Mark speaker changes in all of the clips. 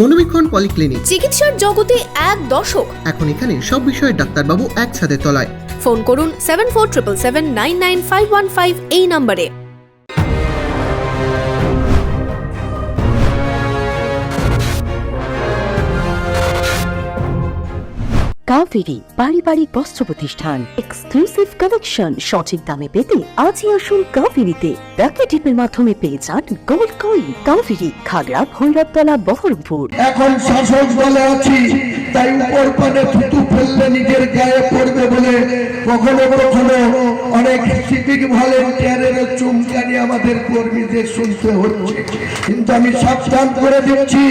Speaker 1: মনোবীক্ষণ polyclinic,
Speaker 2: চিকিৎসার জগতে এক দশক।
Speaker 1: এখন এখানে সব বিষয়ে ডাক্তারবাবু একসাথে তলায়।
Speaker 2: ফোন করুন 7477799515 এই নম্বরে।
Speaker 3: কাভেরি পারিবারিক বস্ত্র প্রতিষ্ঠান, এক্সক্লুসিভ কালেকশন সঠিক দামে পেতে আজই আসুন কাভেরিতে। ডাকে টিপের মাধ্যমে পেয়ে যান গোল্ড কয়েন। কাভেরি, খাগড়া, ভৈরবতলা, বহরমপুর।
Speaker 4: এখন শাসক দলে আছি, তাই উপর পানে থুতু ফেললে নিজের গায়ে পড়বে বলে কখনো কখনো অনেক সিভিক ভলেন্টিয়ারের চুমকানি আমাদের কর্মীদের শুনতে হচ্ছে। কিন্তু আমি সাবধান করে দিচ্ছি,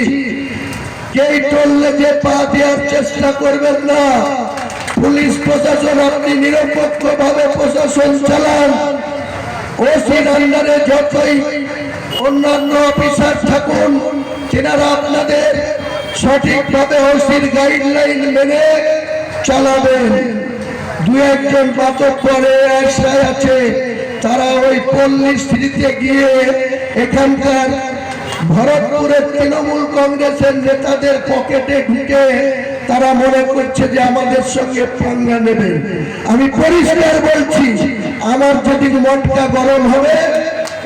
Speaker 4: যেই টললে যে পা দেওয়ার চেষ্টা করবেন না। পুলিশ প্রশাসন আপনি নিরপেক্ষ ভাবে প্রশাসন চালান। ওসির আন্ডারে যতই অন্যান্য অফিসার থাকুন, তেনারা আপনাদের সঠিকভাবে ওসির গাইডলাইন মেনে চালাবেন। দু একজন বাতক করে আশায় আছে, তারা ওই পল্লী স্ত্রীতে গিয়ে এখানকার ভরতপুরের তৃণমূল কংগ্রেসের নেতাদের পকেটে ঢুকে তারা মনে করছে যে আমাদের সঙ্গে পাঙ্গা নেবে। আমি পরিষ্কার বলছি, আমার যদি মনটা গরম হবে,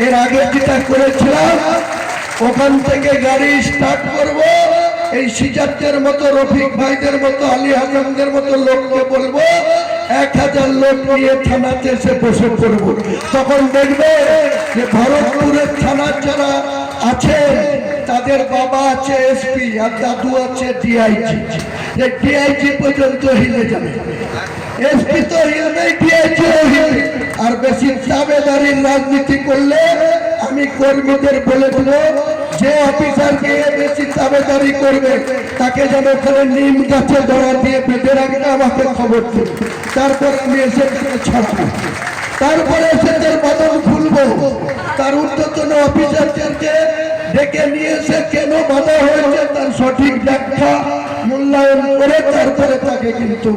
Speaker 4: এর আগে যেটা করেছিলাম ওখান থেকে গাড়ি স্টার্ট করব, এই সিজারদের মতো, রফিক ভাইদের মতো, আলী হাসানদের মতো লোককে বলবো 1000 লোক নিয়ে থানাতে এসে বসে পড়ব। তখন দেখবে যে ভরতপুরের থানার যারা আছে তাদের বাবা আছে এসপি আর দাদু আছে ডিআইজি। ডিআইজি পর্যন্ত হিলে যাবে, এসপি তো হিলবে, ডিআইজি হিলবে। আর বেশি দাবেদারির রাজনীতি করলে আমি কর্মীদের বলে দেবো, যে অফিসারকে বেশি দাবেদারি করবে তাকে যেন ওখানে নিম গাছে ধরা দিয়ে বেঁধে রাখবে, আমাকে খবর দেবে। তারপর আমি এসে ছাড়বো, তারপরে এসে বদল খুলবো। তার ঊর্ধ্বতন অফিসারদেরকে ডেকে নিয়ে এসে কেন বাধা হয়েছে তার সঠিক ব্যাখ্যা মূল্যায়ন করে তারপরে তাকে কিন্তু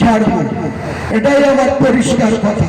Speaker 4: ছাড়বো। এটাই আমার পরিষ্কার কথা।